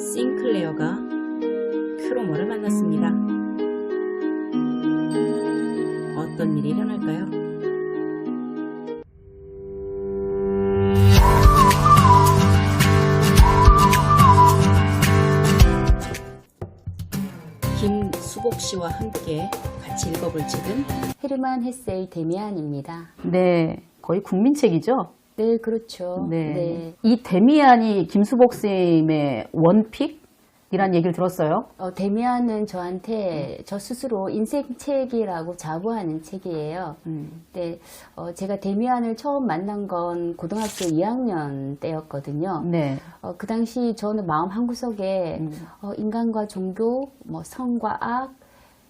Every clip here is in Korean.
싱클레어가 크로모를 만났습니다. 어떤 일이 일어날까요? 김수복 씨와 함께 같이 읽어볼 책은 헤르만 헤세의 데미안입니다. 네, 거의 국민책이죠? 네, 그렇죠. 네. 네. 이 데미안이 김수복 선생님의 원픽이란 얘기를 들었어요. 데미안은 저한테 저 스스로 인생책이라고 자부하는 책이에요. 네, 제가 데미안을 처음 만난 건 고등학교 2학년 때였거든요. 네. 그 당시 저는 마음 한구석에 인간과 종교, 선과 악,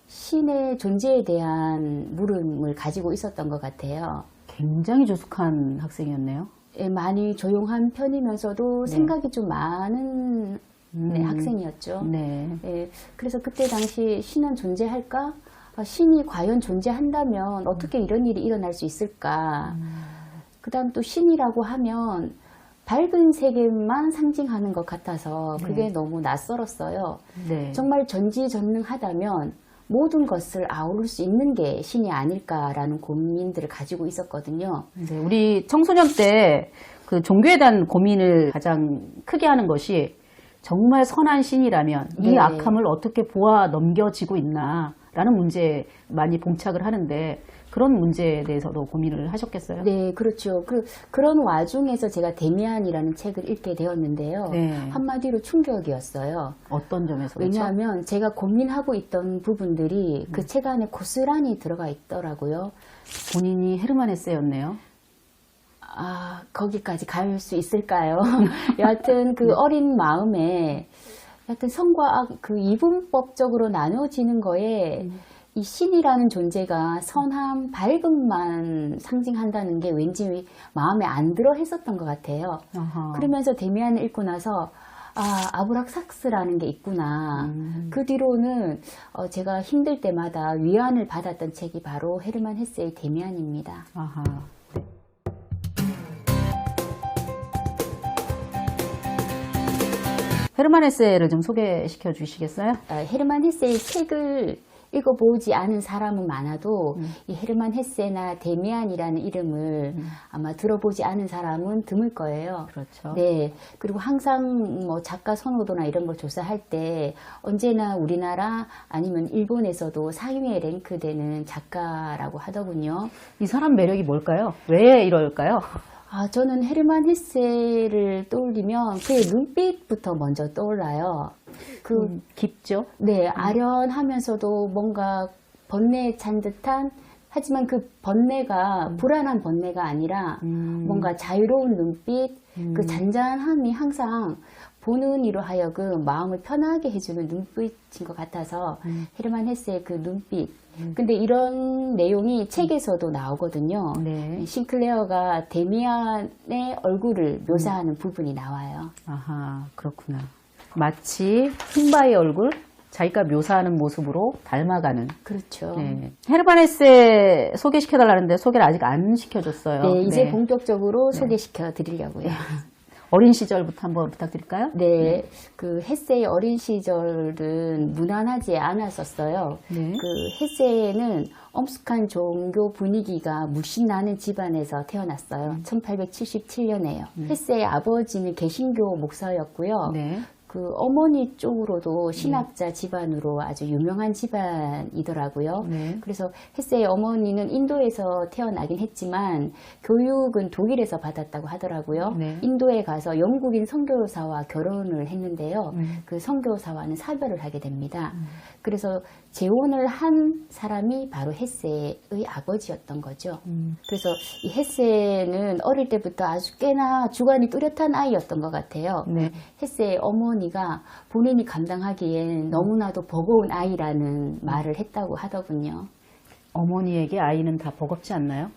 신의 존재에 대한 물음을 가지고 있었던 것 같아요. 굉장히 조숙한 학생이었네요. 예, 많이 조용한 편이면서도 생각이 좀 많은 학생이었죠. 네. 예, 그래서 그때 당시 신은 존재할까? 신이 과연 존재한다면 어떻게 이런 일이 일어날 수 있을까? 그 다음 또 신이라고 하면 밝은 세계만 상징하는 것 같아서 그게 너무 낯설었어요. 네. 정말 전지전능하다면 모든 것을 아우를 수 있는 게 신이 아닐까라는 고민들을 가지고 있었거든요. 네, 우리 청소년 때 그 종교에 대한 고민을 가장 크게 하는 것이 정말 선한 신이라면 이 네. 악함을 어떻게 보아 넘겨지고 있나라는 문제에 많이 봉착을 하는데 그런 문제에 대해서도 고민을 하셨겠어요? 네, 그렇죠. 그런 와중에서 제가 데미안이라는 책을 읽게 되었는데요. 네. 한마디로 충격이었어요. 어떤 점에서 그렇죠? 왜냐하면 제가 고민하고 있던 부분들이 그 책 안에 고스란히 들어가 있더라고요. 본인이 헤르만 헤세였네요. 거기까지 갈 수 있을까요? 여하튼 그 어린 마음에 여하튼 선과 악, 그 이분법적으로 나눠지는 거에 이 신이라는 존재가 선함, 밝음만 상징한다는 게 왠지 마음에 안 들어 했었던 것 같아요. 아하. 그러면서 데미안을 읽고 나서 아브락삭스라는 게 있구나. 그 뒤로는 제가 힘들 때마다 위안을 받았던 책이 바로 헤르만 헤세의 데미안입니다. 아하. 헤르만 헤세를 좀 소개시켜 주시겠어요? 헤르만 헤세의 책을 읽어보지 않은 사람은 많아도 이 헤르만 헤세나 데미안이라는 이름을 아마 들어보지 않은 사람은 드물 거예요. 그렇죠. 네. 그리고 항상 작가 선호도나 이런 걸 조사할 때 언제나 우리나라 아니면 일본에서도 상위에 랭크되는 작가라고 하더군요. 이 사람 매력이 뭘까요? 왜 이럴까요? 저는 헤르만 헤세를 떠올리면 그의 눈빛부터 먼저 떠올라요. 깊죠? 네, 아련하면서도 뭔가 번뇌에 찬 듯한, 하지만 그 번뇌가 불안한 번뇌가 아니라 뭔가 자유로운 눈빛, 그 잔잔함이 항상 보는 이로 하여금 마음을 편하게 해주는 눈빛인 것 같아서 헤르만 헤세의 그 눈빛. 근데 이런 내용이 책에서도 나오거든요. 네. 싱클레어가 데미안의 얼굴을 묘사하는 부분이 나와요. 아하, 그렇구나. 마치 흉바의 얼굴, 자기가 묘사하는 모습으로 닮아가는. 그렇죠. 네. 헤르만 헤세 소개시켜달라는데 소개를 아직 안 시켜줬어요. 네, 이제 네. 본격적으로 소개시켜 드리려고요. 어린 시절부터 한번 부탁드릴까요? 네, 그 헤세의 어린 시절은 무난하지 않았었어요. 네. 그 헤세는 엄숙한 종교 분위기가 물씬 나는 집안에서 태어났어요. 1877년에요. 헤세의 아버지는 개신교 목사였고요. 네. 그 어머니 쪽으로도 신학자 집안으로 아주 유명한 집안이더라고요. 네. 그래서 헤세의 어머니는 인도에서 태어나긴 했지만 교육은 독일에서 받았다고 하더라고요. 네. 인도에 가서 영국인 선교사와 결혼을 했는데요. 그 선교사와는 사별을 하게 됩니다. 그래서 재혼을 한 사람이 바로 헤세의 아버지였던 거죠. 그래서 이 헤세는 어릴 때부터 아주 꽤나 주관이 뚜렷한 아이였던 것 같아요. 네. 헤세의 어머니가 본인이 감당하기엔 너무나도 버거운 아이라는 말을 했다고 하더군요. 어머니에게 아이는 다 버겁지 않나요?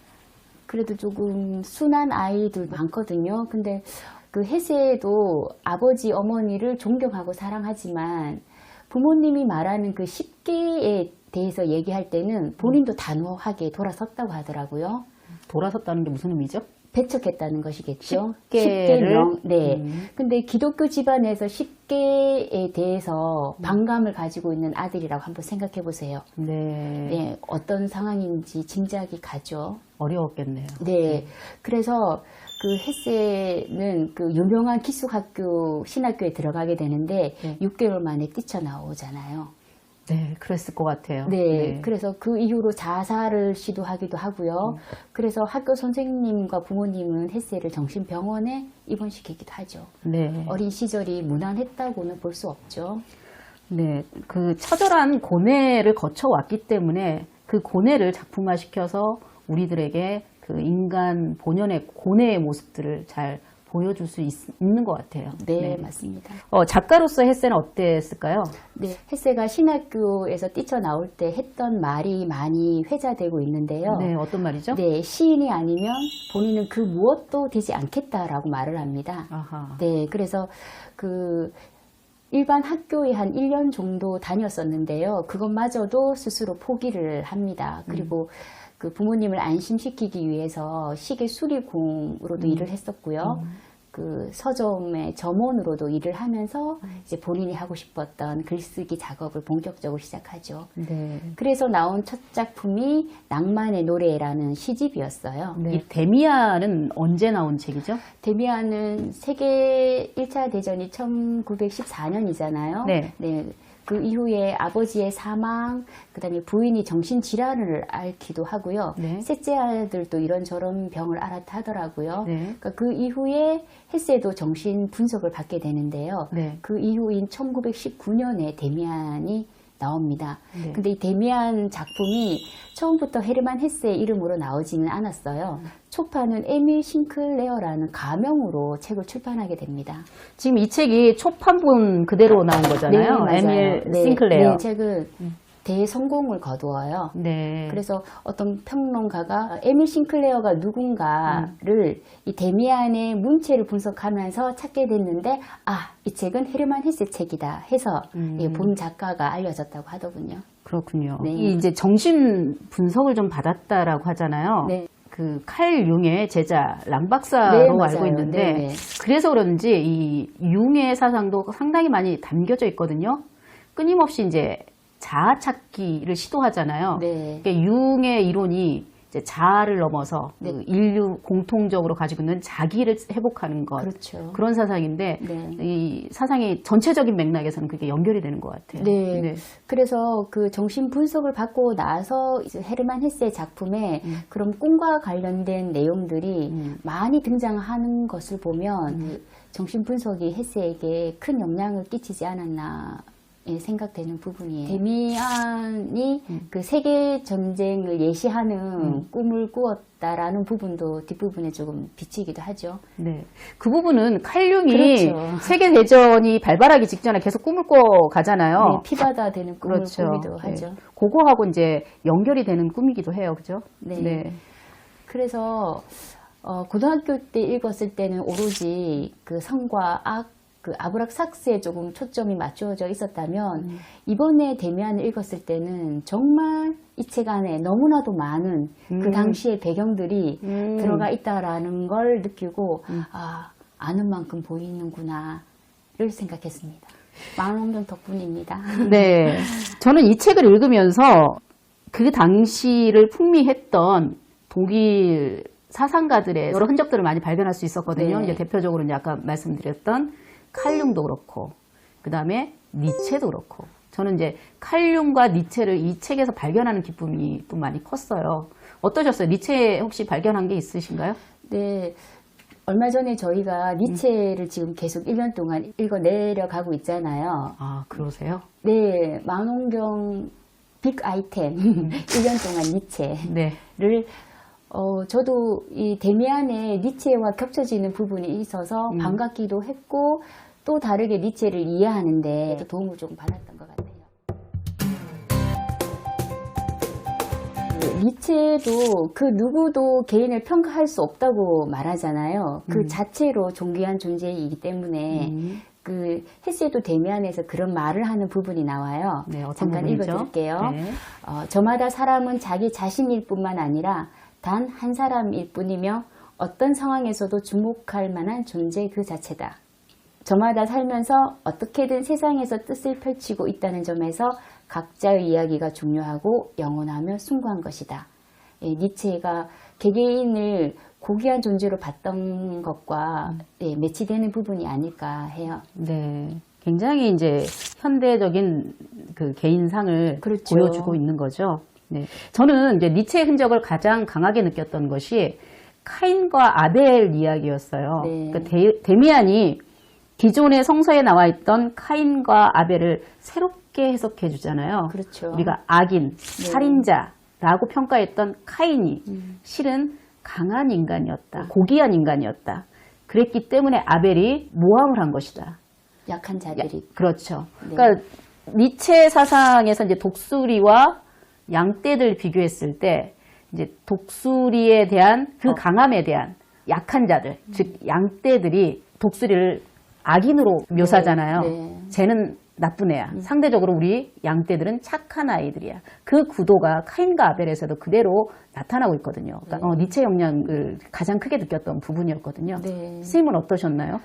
그래도 조금 순한 아이들 많거든요. 근데 그 헤세도 아버지 어머니를 존경하고 사랑하지만 부모님이 말하는 그 10개에 대해서 얘기할 때는 본인도 단호하게 돌아섰다고 하더라고요. 돌아섰다는 게 무슨 의미죠? 배척했다는 것이겠죠. 십계를? 네. 근데 기독교 집안에서 십계에 대해서 반감을 가지고 있는 아들이라고 한번 생각해 보세요. 네. 네, 어떤 상황인지 짐작이 가죠. 어려웠겠네요. 네. 그래서 그 헤세는 그 유명한 기숙학교, 신학교에 들어가게 되는데 네. 6개월 만에 뛰쳐나오잖아요. 네, 그랬을 것 같아요. 네, 그래서 그 이후로 자살을 시도하기도 하고요. 그래서 학교 선생님과 부모님은 헤세를 정신병원에 입원시키기도 하죠. 네. 어린 시절이 무난했다고는 볼 수 없죠. 네, 그 처절한 고뇌를 거쳐왔기 때문에 그 고뇌를 작품화시켜서 우리들에게 그 인간 본연의 고뇌의 모습들을 잘 보여줄 수 있는 것 같아요. 네, 맞습니다. 작가로서 헤세는 어땠을까요? 네, 헤세가 신학교에서 뛰쳐나올 때 했던 말이 많이 회자되고 있는데요. 네, 어떤 말이죠? 네, 시인이 아니면 본인은 그 무엇도 되지 않겠다라고 말을 합니다. 아하. 네, 그래서 그 일반 학교에 한 1년 정도 다녔었는데요. 그것마저도 스스로 포기를 합니다. 그리고 그 부모님을 안심시키기 위해서 시계 수리공으로도 일을 했었고요. 그 서점의 점원으로도 일을 하면서 이제 본인이 하고 싶었던 글쓰기 작업을 본격적으로 시작하죠. 네. 그래서 나온 첫 작품이 낭만의 노래라는 시집이었어요. 네. 이 데미안은 언제 나온 책이죠? 데미안은 세계 1차 대전이 1914년이잖아요. 네. 그 이후에 아버지의 사망, 그다음에 부인이 정신질환을 앓기도 하고요. 네. 셋째 아들도 이런저런 병을 앓았다 하더라고요. 네. 그러니까 그 이후에 헤세도 정신 분석을 받게 되는데요. 네. 그 이후인 1919년에 데미안이 나옵니다. 네. 근데 이 데미안 작품이 처음부터 헤르만 헤세의 이름으로 나오지는 않았어요. 초판은 에밀 싱클레어라는 가명으로 책을 출판하게 됩니다. 지금 이 책이 초판본 그대로 나온 거잖아요. 맞아요. 에밀 네, 싱클레어. 네, 책은 대성공을 거두어요. 네. 그래서 어떤 평론가가 에밀 싱클레어가 누군가를 이 데미안의 문체를 분석하면서 찾게 됐는데, 이 책은 헤르만 헤세 책이다 해서 본 작가가 알려졌다고 하더군요. 그렇군요. 네. 이 이제 정신 분석을 좀 받았다라고 하잖아요. 네. 그 칼 융의 제자 랑 박사로 네, 알고 맞아요. 있는데 네. 그래서 그런지 이 융의 사상도 상당히 많이 담겨져 있거든요. 끊임없이 이제 자아 찾기를 시도하잖아요. 네. 그러니까 융의 이론이 이제 자아를 넘어서 그 인류 공통적으로 가지고 있는 자기를 회복하는 것, 그렇죠. 그런 사상인데 네. 이 사상의 전체적인 맥락에서는 그게 연결이 되는 것 같아요. 네. 그래서 그 정신 분석을 받고 나서 이제 헤르만 헤세의 작품에 그런 꿈과 관련된 내용들이 많이 등장하는 것을 보면 정신 분석이 헤세에게 큰 영향을 끼치지 않았나 생각되는 부분이에요. 데미안이 그 세계 전쟁을 예시하는 꿈을 꾸었다라는 부분도 뒷부분에 조금 비치기도 하죠. 네. 그 부분은 칼 융이 그렇죠. 세계대전이 발발하기 직전에 계속 꿈을 꿔 가잖아요. 네, 피바다 되는 꿈을 그렇죠. 꾸기도 하죠. 네. 그거하고 이제 연결이 되는 꿈이기도 해요. 그죠? 네. 그래서 고등학교 때 읽었을 때는 오로지 그 성과 악, 그 아브락삭스에 조금 초점이 맞춰져 있었다면 이번에 데미안을 읽었을 때는 정말 이 책 안에 너무나도 많은 그 당시의 배경들이 들어가 있다라는 걸 느끼고 아는 만큼 보이는구나를 생각했습니다. 만원경 덕분입니다. 네. 저는 이 책을 읽으면서 그 당시를 풍미했던 독일 사상가들의 여러 흔적들을 많이 발견할 수 있었거든요. 네. 이제 대표적으로 이제 아까 말씀드렸던 칼 융도 그렇고, 그 다음에 니체도 그렇고. 저는 이제 칼 융과 니체를 이 책에서 발견하는 기쁨이 또 많이 컸어요. 어떠셨어요? 니체 혹시 발견한 게 있으신가요? 네. 얼마 전에 저희가 니체를 지금 계속 1년 동안 읽어 내려가고 있잖아요. 아, 그러세요? 네. 만원경 빅 아이템 1년 동안 니체를 네. 저도 이 데미안의 니체와 겹쳐지는 부분이 있어서 반갑기도 했고 또 다르게 니체를 이해하는데 도움을 조금 받았던 것 같아요. 니체도 그 누구도 개인을 평가할 수 없다고 말하잖아요. 그 자체로 존귀한 존재이기 때문에 그 헤세도 데미안에서 그런 말을 하는 부분이 나와요. 네, 어떤 잠깐 부분이죠? 읽어드릴게요. 네. 저마다 사람은 자기 자신일 뿐만 아니라 단 한 사람일 뿐이며 어떤 상황에서도 주목할 만한 존재 그 자체다. 저마다 살면서 어떻게든 세상에서 뜻을 펼치고 있다는 점에서 각자의 이야기가 중요하고 영원하며 숭고한 것이다. 예, 니체가 개개인을 고귀한 존재로 봤던 것과 예, 매치되는 부분이 아닐까 해요. 네. 굉장히 이제 현대적인 그 개인상을 그렇죠. 보여주고 있는 거죠. 네. 저는 이제 니체의 흔적을 가장 강하게 느꼈던 것이 카인과 아벨 이야기였어요. 네. 그러니까 데미안이 기존의 성서에 나와 있던 카인과 아벨을 새롭게 해석해 주잖아요. 그렇죠. 우리가 악인, 네. 살인자라고 평가했던 카인이 실은 강한 인간이었다. 고귀한 인간이었다. 그랬기 때문에 아벨이 모함을 한 것이다. 약한 자들이. 그렇죠. 네. 그러니까 니체 사상에서 이제 독수리와 양떼들 비교했을 때 이제 독수리에 대한 그 강함에 대한 약한 자들, 즉 양떼들이 독수리를 악인으로 묘사하잖아요. 네. 쟤는 나쁜 애야. 상대적으로 우리 양떼들은 착한 아이들이야. 그 구도가 카인과 아벨에서도 그대로 나타나고 있거든요. 그러니까 니체 영향을 가장 크게 느꼈던 부분이었거든요. 네. 스님은 어떠셨나요?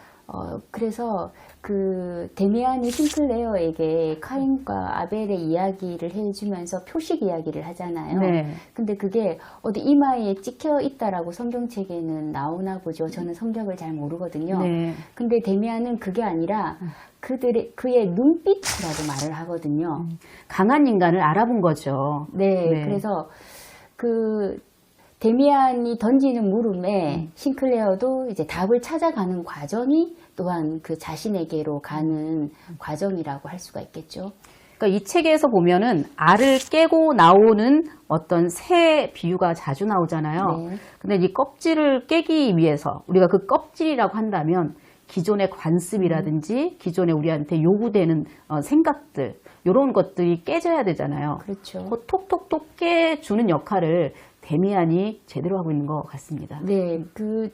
그래서 그 데미안이 싱클레어에게 카인과 아벨의 이야기를 해주면서 표식 이야기를 하잖아요. 네. 근데 그게 어디 이마에 찍혀 있다라고 성경책에는 나오나 보죠. 저는 성경을 잘 모르거든요. 네. 근데 데미안은 그게 아니라 그의 눈빛이라고 말을 하거든요. 강한 인간을 알아본 거죠. 네, 네. 그래서 그 데미안이 던지는 물음에 싱클레어도 이제 답을 찾아가는 과정이 또한 그 자신에게로 가는 과정이라고 할 수가 있겠죠. 그러니까 이 책에서 보면은 알을 깨고 나오는 어떤 새 비유가 자주 나오잖아요. 네. 근데 이 껍질을 깨기 위해서 우리가 그 껍질이라고 한다면 기존의 관습이라든지 기존에 우리한테 요구되는 생각들 이런 것들이 깨져야 되잖아요. 그렇죠. 그 톡톡톡 깨주는 역할을 데미안이 제대로 하고 있는 것 같습니다. 네,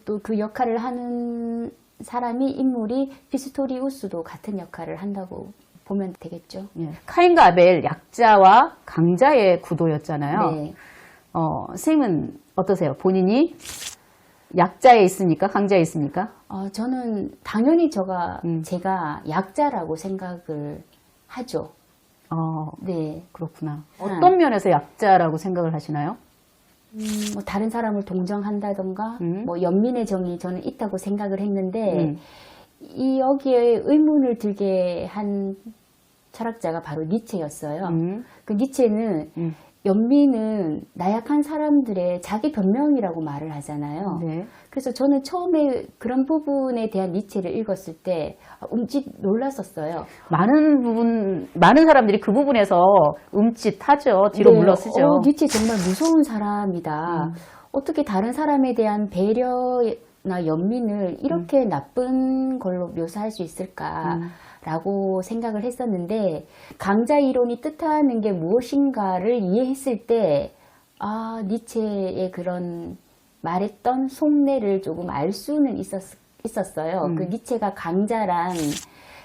또 그 역할을 하는 사람이 인물이 피스토리우스도 같은 역할을 한다고 보면 되겠죠. 예. 카인과 아벨 약자와 강자의 구도였잖아요. 네. 선생님은 어떠세요? 본인이 약자에 있습니까? 강자에 있습니까? 저는 당연히 제가 약자라고 생각을 하죠. 네. 그렇구나. 어떤 면에서 약자라고 생각을 하시나요? 뭐 다른 사람을 동정한다던가, 뭐 연민의 정이 저는 있다고 생각을 했는데, 여기에 의문을 들게 한 철학자가 바로 니체였어요. 그 니체는 연민은 나약한 사람들의 자기 변명이라고 말을 하잖아요. 네. 그래서 저는 처음에 그런 부분에 대한 니체를 읽었을 때 놀랐었어요. 많은 사람들이 그 부분에서 움찔하죠. 뒤로 네, 물러서죠. 니체 정말 무서운 사람이다. 어떻게 다른 사람에 대한 배려나 연민을 이렇게 나쁜 걸로 묘사할 수 있을까라고 생각을 했었는데, 강자 이론이 뜻하는 게 무엇인가를 이해했을 때, 니체의 그런 말했던 속내를 조금 알 수는 있었어요. 그 니체가 강자란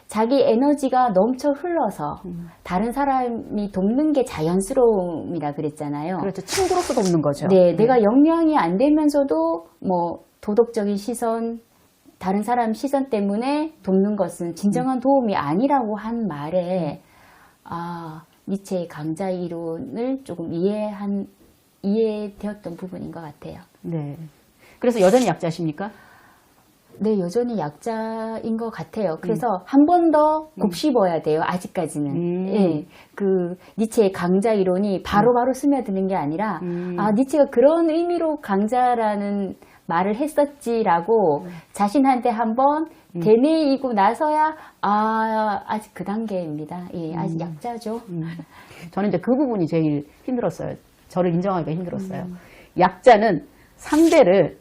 자기 에너지가 넘쳐 흘러서 다른 사람이 돕는 게 자연스러움이라 그랬잖아요. 그렇죠. 친구로서 돕는 거죠. 네, 내가 역량이 안 되면서도 뭐 도덕적인 시선, 다른 사람 시선 때문에 돕는 것은 진정한 도움이 아니라고 한 말에 니체의 강자 이론을 조금 이해되었던 부분인 것 같아요. 네. 그래서 여전히 약자십니까? 네, 여전히 약자인 것 같아요. 그래서 한 번 더 곱씹어야 돼요, 아직까지는. 예, 그 니체의 강자 이론이 바로바로 스며드는 게 아니라, 니체가 그런 의미로 강자라는 말을 했었지라고 자신한테 한번 되뇌이고 나서야, 아직 그 단계입니다. 예, 아직 약자죠. 저는 이제 그 부분이 제일 힘들었어요. 저를 인정하기가 힘들었어요. 약자는 상대를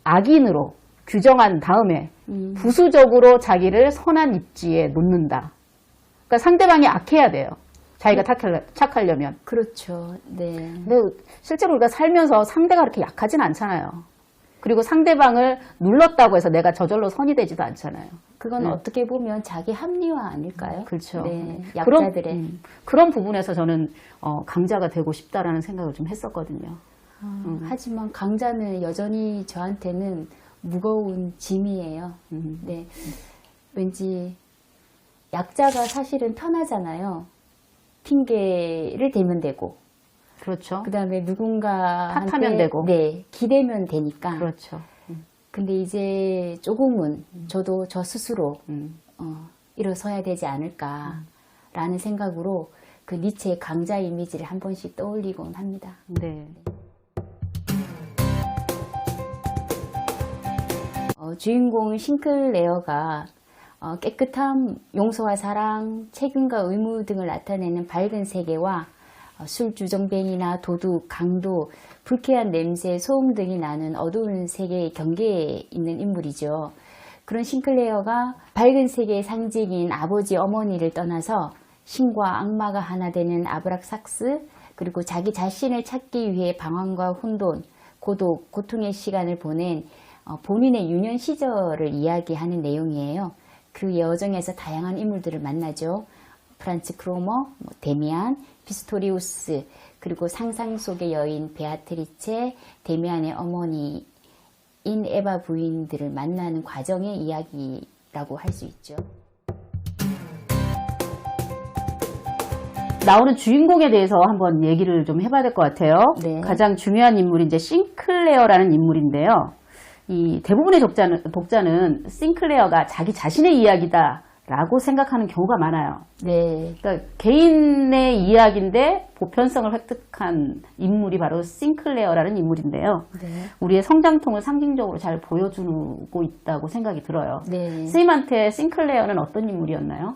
악인으로 규정한 다음에 부수적으로 자기를 선한 입지에 놓는다. 그러니까 상대방이 악해야 돼요. 자기가 착하려면. 그렇죠. 네. 근데 실제로 우리가 살면서 상대가 그렇게 약하진 않잖아요. 그리고 상대방을 눌렀다고 해서 내가 저절로 선이 되지도 않잖아요. 그건 어떻게 보면 자기 합리화 아닐까요? 그렇죠. 네, 약자들의. 그런 부분에서 저는 강자가 되고 싶다라는 생각을 좀 했었거든요. 하지만 강자는 여전히 저한테는 무거운 짐이에요. 네. 왠지 약자가 사실은 편하잖아요. 핑계를 대면 되고. 그렇죠. 그 다음에 누군가한테 탓하면 되고. 네, 기대면 되니까. 그렇죠. 근데 이제 조금은 저도 저 스스로 일어서야 되지 않을까라는 생각으로 그 니체의 강자 이미지를 한 번씩 떠올리곤 합니다. 네. 주인공 싱클레어가 깨끗함, 용서와 사랑, 책임과 의무 등을 나타내는 밝은 세계와 술, 주정뱅이나 도둑, 강도, 불쾌한 냄새, 소음 등이 나는 어두운 세계의 경계에 있는 인물이죠. 그런 싱클레어가 밝은 세계의 상징인 아버지, 어머니를 떠나서 신과 악마가 하나 되는 아브락삭스, 그리고 자기 자신을 찾기 위해 방황과 혼돈, 고독, 고통의 시간을 보낸 본인의 유년 시절을 이야기하는 내용이에요. 그 여정에서 다양한 인물들을 만나죠. 프란츠 크로머, 데미안, 피스토리우스, 그리고 상상 속의 여인 베아트리체, 데미안의 어머니인 에바 부인들을 만나는 과정의 이야기라고 할 수 있죠. 나오는 주인공에 대해서 한번 얘기를 좀 해봐야 될 것 같아요. 네. 가장 중요한 인물이 이제 싱클레어라는 인물인데요. 이 대부분의 독자는 싱클레어가 자기 자신의 이야기다라고 생각하는 경우가 많아요. 네. 그러니까 개인의 이야기인데 보편성을 획득한 인물이 바로 싱클레어라는 인물인데요. 네. 우리의 성장통을 상징적으로 잘 보여주고 있다고 생각이 들어요. 네. 스님한테 싱클레어는 어떤 인물이었나요?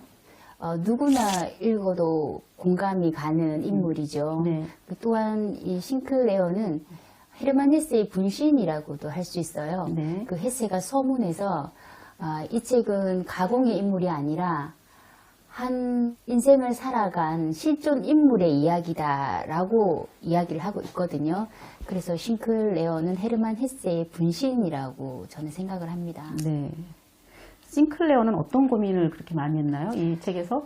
누구나 읽어도 공감이 가는 인물이죠. 네. 또한 이 싱클레어는 헤르만 헤세의 분신이라고도 할 수 있어요. 네. 그 헤세가 서문에서 이 책은 가공의 인물이 아니라 한 인생을 살아간 실존 인물의 이야기다라고 이야기를 하고 있거든요. 그래서 싱클레어는 헤르만 헤세의 분신이라고 저는 생각을 합니다. 네. 싱클레어는 어떤 고민을 그렇게 많이 했나요? 이 책에서?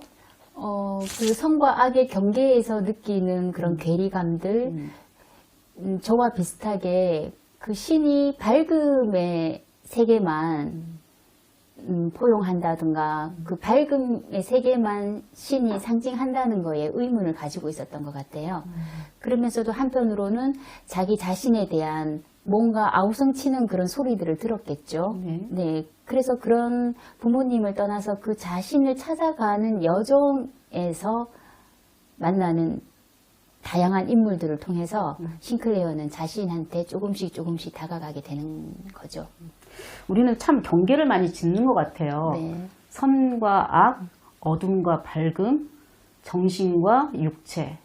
그 선과 악의 경계에서 느끼는 그런 괴리감들, 저와 비슷하게 그 신이 밝음의 세계만 포용한다든가 그 밝음의 세계만 신이 상징한다는 거에 의문을 가지고 있었던 것 같아요. 그러면서도 한편으로는 자기 자신에 대한 뭔가 아우성치는 그런 소리들을 들었겠죠. 네. 그래서 그런 부모님을 떠나서 그 자신을 찾아가는 여정에서 만나는 다양한 인물들을 통해서 싱클레어는 자신한테 조금씩 다가가게 되는 거죠. 우리는 참 경계를 많이 짓는 것 같아요. 네. 선과 악, 어둠과 밝음, 정신과 육체.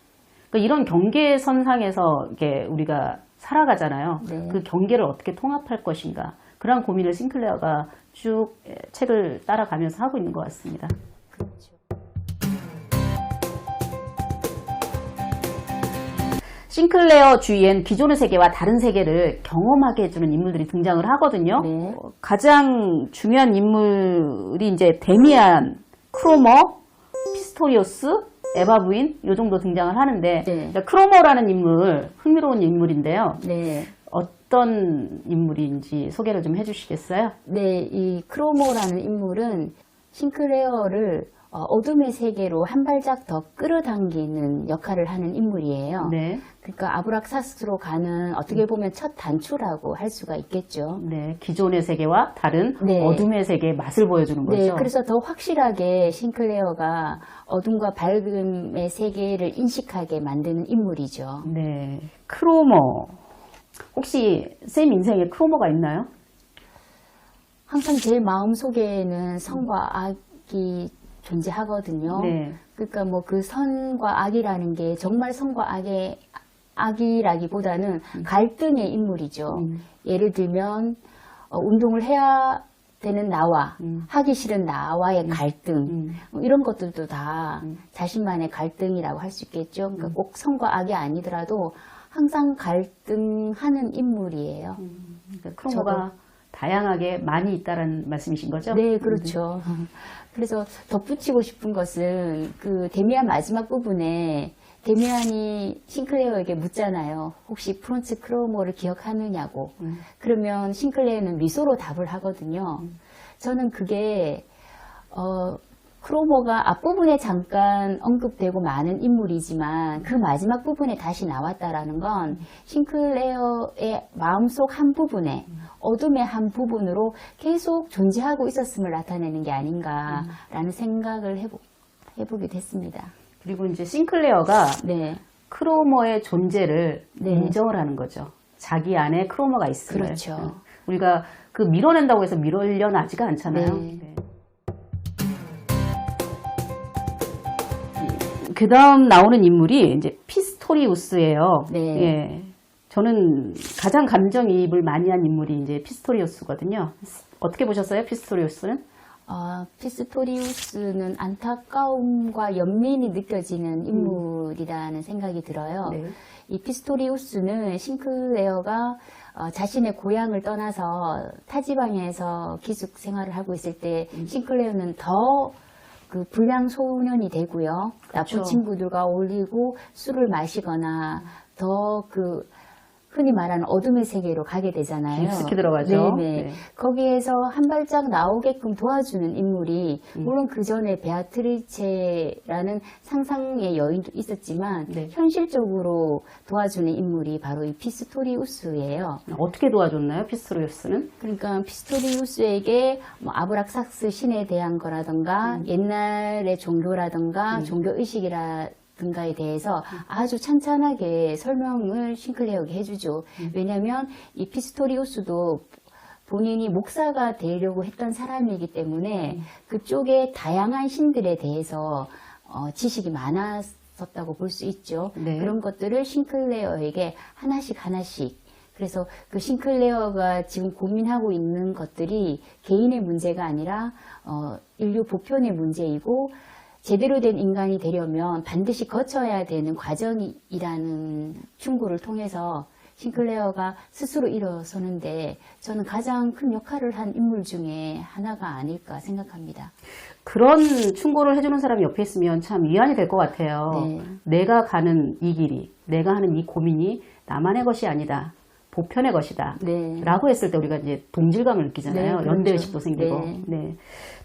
그러니까 이런 경계선상에서 이렇게 우리가 살아가잖아요. 네. 그 경계를 어떻게 통합할 것인가. 그런 고민을 싱클레어가 쭉 책을 따라가면서 하고 있는 것 같습니다. 그렇죠. 싱클레어 주위엔 기존의 세계와 다른 세계를 경험하게 해주는 인물들이 등장을 하거든요. 네. 가장 중요한 인물이 이제 데미안, 크로머, 피스토리오스, 에바 부인 이 정도 등장을 하는데 네. 크로머라는 인물 흥미로운 인물인데요. 네. 어떤 인물인지 소개를 좀 해주시겠어요? 네, 이 크로모라는 인물은 싱클레어를 어둠의 세계로 한 발짝 더 끌어당기는 역할을 하는 인물이에요. 네. 그러니까 아브락사스로 가는 어떻게 보면 첫 단추라고 할 수가 있겠죠. 네, 기존의 세계와 다른 네. 어둠의 세계의 맛을 보여주는 거죠. 네, 그래서 더 확실하게 싱클레어가 어둠과 밝음의 세계를 인식하게 만드는 인물이죠. 네, 크로머. 혹시 쌤 인생에 크로머가 있나요? 항상 제 마음속에는 선과 악이 존재하거든요. 네. 그러니까 뭐 그 선과 악이라는 게 정말 선과 악이라기보다는 갈등의 인물이죠. 예를 들면 운동을 해야 되는 나와 하기 싫은 나와의 갈등 이런 것들도 다 자신만의 갈등이라고 할 수 있겠죠. 그러니까 꼭 선과 악이 아니더라도 항상 갈등하는 인물이에요. 그러니까 크로머가 다양하게 많이 있다는 말씀이신 거죠? 네, 그렇죠. 그래서 덧붙이고 싶은 것은 그 데미안 마지막 부분에 데미안이 싱클레어에게 묻잖아요. 혹시 프론츠 크로모를 기억하느냐고. 그러면 싱클레어는 미소로 답을 하거든요. 저는 그게 크로모가 앞부분에 잠깐 언급되고 많은 인물이지만 그 마지막 부분에 다시 나왔다라는 건 싱클레어의 마음속 한 부분에 어둠의 한 부분으로 계속 존재하고 있었음을 나타내는 게 아닌가라는 생각을 해보게 됐습니다. 그리고 이제 싱클레어가 네. 크로모의 존재를 네. 인정을 하는 거죠. 자기 안에 크로모가 있음을. 그렇죠. 우리가 그 밀어낸다고 해서 밀어내지가 않잖아요. 네. 네. 그 다음 나오는 인물이 이제 피스토리우스예요. 네. 예. 저는 가장 감정이입을 많이 한 인물이 이제 피스토리우스거든요. 어떻게 보셨어요, 피스토리우스는? 피스토리우스는 안타까움과 연민이 느껴지는 인물이라는 생각이 들어요. 네. 이 피스토리우스는 싱클레어가 자신의 고향을 떠나서 타지방에서 기숙 생활을 하고 있을 때 싱클레어는 더 그 불량 소년이 되고요. 나쁜 그렇죠. 친구들과 어울리고 술을 마시거나 더 그 흔히 말하는 어둠의 세계로 가게 되잖아요. 깊숙이 들어가죠. 네네. 네. 거기에서 한 발짝 나오게끔 도와주는 인물이 물론 그 전에 베아트리체라는 상상의 여인도 있었지만 네. 현실적으로 도와주는 인물이 바로 이 피스토리우스예요. 어떻게 도와줬나요, 피스토리우스는? 그러니까 피스토리우스에게 뭐 아브락삭스 신에 대한 거라든가 옛날의 종교라든가 종교의식이라든가에 대해서 아주 찬찬하게 설명을 싱클레어에게 해주죠. 왜냐하면 이 피스토리우스도 본인이 목사가 되려고 했던 사람이기 때문에 그쪽에 다양한 신들에 대해서 지식이 많았었다고 볼 수 있죠. 네. 그런 것들을 싱클레어에게 하나씩 그래서 그 싱클레어가 지금 고민하고 있는 것들이 개인의 문제가 아니라 인류 보편의 문제이고 제대로 된 인간이 되려면 반드시 거쳐야 되는 과정이라는 충고를 통해서 싱클레어가 스스로 일어서는데 저는 가장 큰 역할을 한 인물 중에 하나가 아닐까 생각합니다. 그런 충고를 해주는 사람이 옆에 있으면 참 위안이 될 것 같아요. 네. 내가 가는 이 길이, 내가 하는 이 고민이 나만의 것이 아니다. 보편의 것이다. 네. 라고 했을 때 우리가 이제 동질감을 느끼잖아요. 네, 그렇죠. 연대의식도 생기고. 네. 네.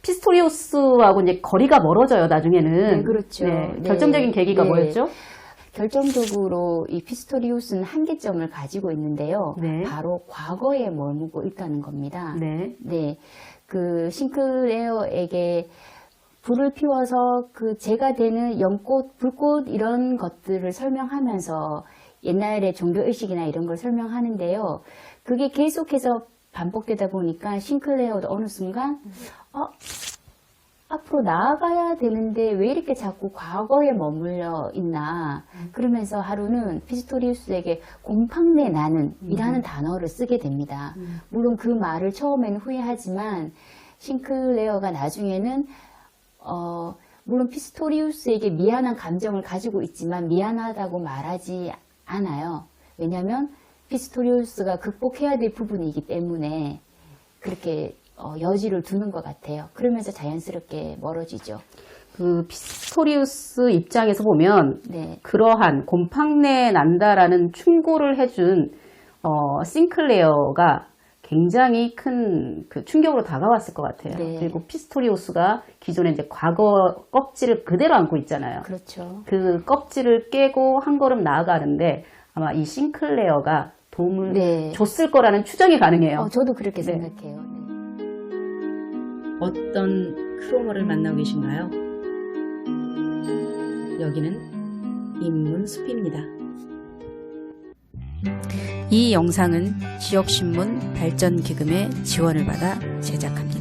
피스토리우스하고 이제 거리가 멀어져요, 나중에는. 네, 그렇죠. 네. 네. 결정적인 계기가 네. 뭐였죠? 결정적으로 이 피스토리우스는 한계점을 가지고 있는데요. 네. 바로 과거에 머물고 있다는 겁니다. 네. 네. 그 싱클레어에게 불을 피워서 그 제가 되는 연꽃, 불꽃 이런 것들을 설명하면서 옛날의 종교의식이나 이런 걸 설명하는데요. 그게 계속해서 반복되다 보니까 싱클레어도 어느 순간 앞으로 나아가야 되는데 왜 이렇게 자꾸 과거에 머물러 있나 그러면서 하루는 피스토리우스에게 곰팡내 나는 이라는 단어를 쓰게 됩니다. 물론 그 말을 처음에는 후회하지만 싱클레어가 나중에는 물론 피스토리우스에게 미안한 감정을 가지고 있지만 미안하다고 말하지 않아요. 왜냐하면 피스토리우스가 극복해야 될 부분이기 때문에 그렇게 여지를 두는 것 같아요. 그러면서 자연스럽게 멀어지죠. 그 피스토리우스 입장에서 보면 네. 그러한 곰팡내 난다라는 충고를 해준 싱클레어가 굉장히 큰 그 충격으로 다가왔을 것 같아요. 네. 그리고 피스토리우스가 기존에 이제 과거 껍질을 그대로 안고 있잖아요. 그렇죠. 그 껍질을 깨고 한 걸음 나아가는데 아마 이 싱클레어가 도움을 네. 줬을 거라는 추정이 가능해요. 저도 그렇게 네. 생각해요. 네. 어떤 크로모를 만나고 계신가요? 여기는 인문숲입니다. 이 영상은 지역신문 발전기금의 지원을 받아 제작합니다.